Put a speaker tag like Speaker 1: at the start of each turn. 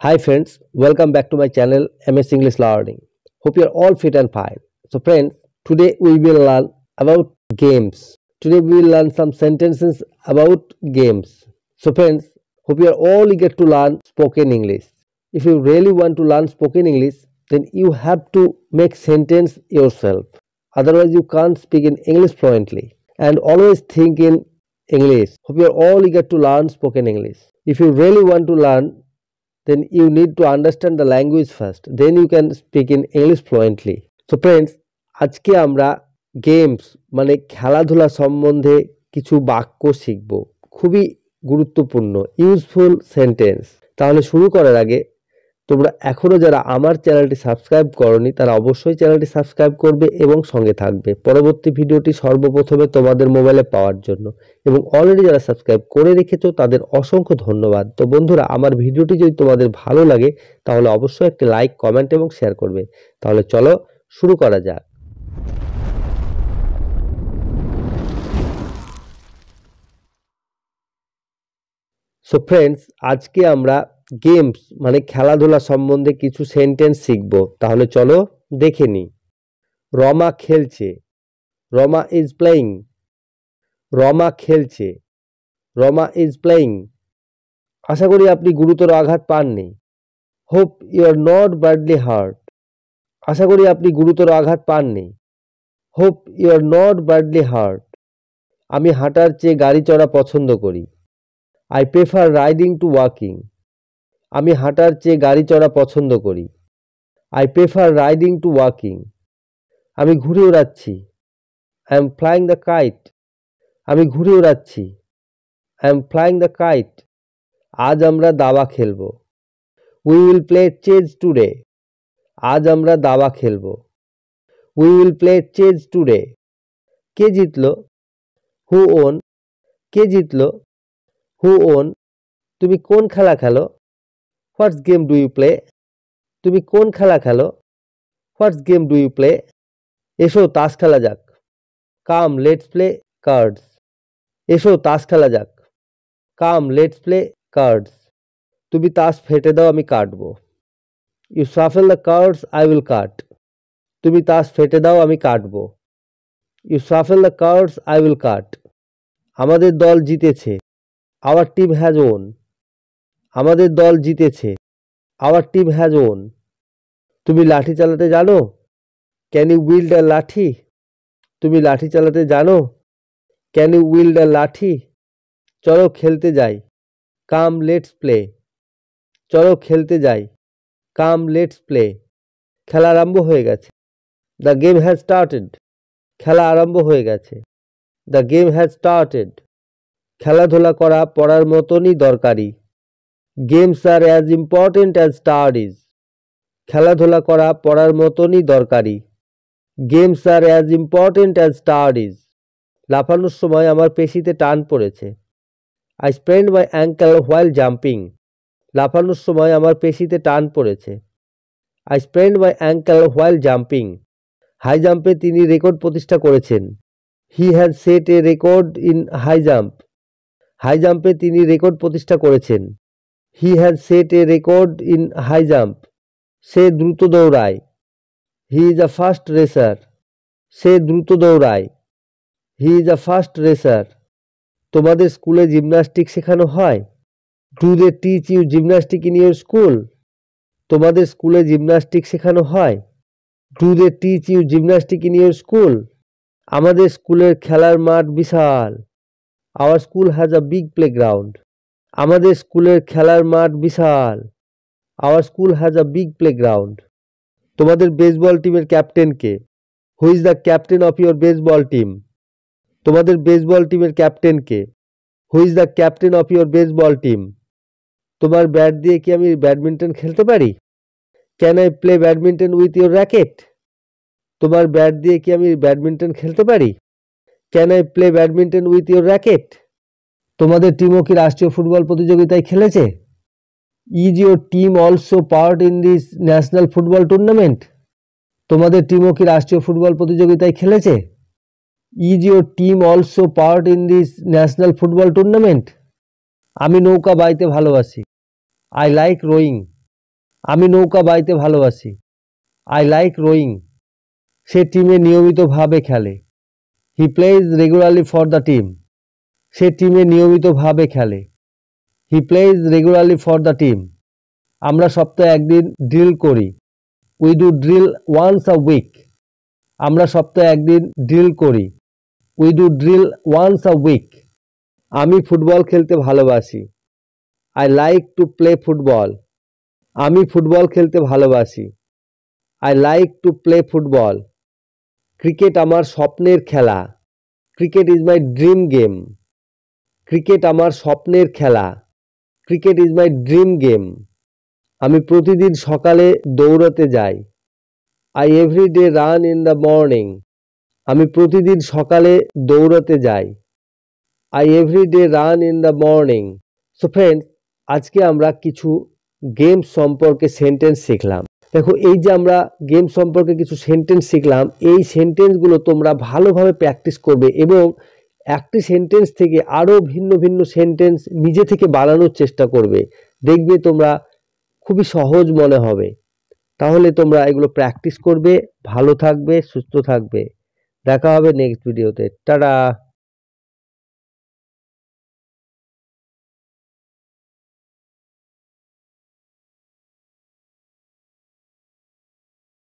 Speaker 1: Hi friends, welcome back to my channel MS English Learning. Hope you are all fit and fine. So friends, today we will learn about games. Today we will learn some sentences about games. So friends, hope you are all eager to learn spoken English. If you really want to learn spoken English, then you have to make sentence yourself. Otherwise you can't speak in English fluently. And always think in English. Hope you are all eager to learn spoken English. If you really want to learn, then you need to understand the language first, then you can speak in English fluently. So friends, আজকে আমরা games মানে খেলাধুলা সম্বন্ধে কিছু বাক্য শিখব, খুবই গুরুত্বপূর্ণ ইউজফুল সেন্টেন্স। তাহলে শুরু করার আগে তোমরা এখনো যারা আমার চ্যানেলটি সাবস্ক্রাইব করনি তারা অবশ্যই চ্যানেলটি সাবস্ক্রাইব করবে এবং সঙ্গে থাকবে পরবর্তী ভিডিওটি সর্বপ্রথমে তোমাদের মোবাইলে পাওয়ার জন্য। এবং অলরেডি যারা সাবস্ক্রাইব করে রেখেছো তাদের অসংখ্য ধন্যবাদ। তো বন্ধুরা, আমার ভিডিওটি যদি তোমাদের ভালো লাগে তাহলে অবশ্যই একটি লাইক, কমেন্ট এবং শেয়ার করবে। তাহলে চলো শুরু করা যাক। সো ফ্রেন্ডস, আজকে আমরা গেমস মানে খেলাধুলা সম্বন্ধে কিছু সেন্টেন্স শিখব। তাহলে চলো দেখে নিই। রমা খেলছে, রমা ইজ প্লেয়িং। রমা খেলছে, রমা ইজ প্লেয়িং। আশা করি আপনি গুরুতর আঘাত পাননি। Hope you are not badly hurt. আশা করি আপনি গুরুতর আঘাত পাননি। Hope you are not badly hurt. আমি হাঁটার চেয়ে গাড়ি চড়া পছন্দ করি। I prefer riding to walking. আমি হাঁটার চেয়ে গাড়ি চড়া পছন্দ করি। I prefer riding to walking. আমি ঘুড়ি ওড়াচ্ছি। I am flying the kite. আমি ঘুড়ি ওড়াচ্ছি। I am flying the kite. আজ আমরা দাবা খেলব। We will play chess today. আজ আমরা দাবা খেলব। We will play chess today. কে জিতলো? Who won? কে জিতলো? Who won? তুমি কোন খেলা খেলো? What's game do you play? তুমি কোন খেলা খেলো? What's game do you play? এসো তাস খেলা যাক। Come let's play cards. এসো তাস খেলা যাক। Come let's play cards. তুমি তাস ফেটে দাও, আমি কাটবো। You shuffle the cards, I will cut. তুমি তাস ফেটে দাও, আমি কাটবো। You shuffle the cards, I will cut. আমাদের দল জিতেছে। Our team has won. আমাদের দল জিতেছে। Our team has won. তুমি লাঠি চালাতে জানো? ক্যান ইউ উইল্ড আ লাঠি? তুমি লাঠি চালাতে জানো? ক্যান ইউ উইল্ড আ লাঠি? চলো খেলতে যাই। Come let's play. চলো খেলতে যাই। Come let's play. খেলা আরম্ভ হয়ে গেছে। The game has started. খেলা আরম্ভ হয়ে গেছে। The game has started. খেলাধুলা করা পড়ার মতনই দরকারি। Games are as important as studies. খেলাধুলা করা পড়ার মতনই দরকারি। Games are as important as studies. লাফানোর সময় আমার পেশিতে টান পড়েছে। I sprained my ankle while jumping. লাফানোর সময় আমার পেশিতে টান পড়েছে। I sprained my ankle while jumping. High জাম্পে তিনি রেকর্ড প্রতিষ্ঠা করেছেন। He has set a record in high jump. High জাম্পে তিনি রেকর্ড প্রতিষ্ঠা করেছেন। He has set a record in high jump. সে দ্রুত দৌড়ায়। He is a fast racer. সে দ্রুত দৌড়ায়। He is a fast racer. তোমাদের স্কুলে জিমন্যাস্টিক শেখানো হয়? Do they teach you gymnastic in your school? তোমাদের স্কুলে জিমন্যাস্টিক শেখানো হয়? Do they teach you gymnastic in your school? আমাদের স্কুলের খেলার মাঠ বিশাল। Our school has a big playground. আমাদের স্কুলের খেলার মাঠ বিশাল। Our school has a big playground. তোমাদের বেসবল টিমের ক্যাপ্টেন কে? Who is the captain of your baseball team? তোমাদের বেসবল টিমের ক্যাপ্টেন কে? Who is the captain of your baseball team? তোমার ব্যাট দিয়ে কি আমি ব্যাডমিন্টন খেলতে পারি? Can I play badminton with your racket? তোমার ব্যাট দিয়ে কি আমি ব্যাডমিন্টন খেলতে পারি? Can I play badminton with your racket? তোমাদের টিমও কি রাষ্ট্রীয় ফুটবল প্রতিযোগিতায় খেলেছে? Is your team also part in this national football tournament? তোমাদের টিমও কি রাষ্ট্রীয় ফুটবল প্রতিযোগিতায় খেলেছে? Is your team also part in this national football tournament? আমি নৌকা বাইতে ভালোবাসি। I like rowing. আমি নৌকা বাইতে ভালোবাসি। I like rowing. সে টিমে নিয়মিতভাবে খেলে। He plays regularly for the team. সে টিমে নিয়মিতভাবে খেলে। He plays regularly for the team. আমরা সপ্তাহে একদিন ড্রিল করি। We do drill once a week. আমরা সপ্তাহে একদিন ড্রিল করি। We do drill once a week. আমি ফুটবল খেলতে ভালোবাসি। I like to play football. আমি ফুটবল খেলতে ভালোবাসি। I like to play football. Cricket আমার স্বপ্নের খেলা। Cricket is my dream game. Cricket আমার স্বপ্নের খেলা। Cricket is my dream game. আমি প্রতিদিন সকালে দৌড়াতে যাই। I everyday run in the morning. আমি প্রতিদিন সকালে দৌড়াতে যাই। I everyday run in the morning. So friends, আজকে আমরা কিছু গেম সম্পর্কে সেন্টেন্স শিখলাম। দেখো, এই যে আমরা গেম সম্পর্কে কিছু সেন্টেন্স শিখলাম, এই সেন্টেন্সগুলো তোমরা ভালোভাবে প্র্যাকটিস করবে এবং একটি সেন্টেন্স থেকে আরও ভিন্ন ভিন্ন সেন্টেন্স নিজে থেকে বানানোর চেষ্টা করবে। দেখবে তোমরা খুবই সহজ মনে হবে। তাহলে তোমরা এগুলো প্র্যাকটিস করবে, ভালো থাকবে, সুস্থ থাকবে। দেখা হবে নেক্সট ভিডিওতে। টাটা।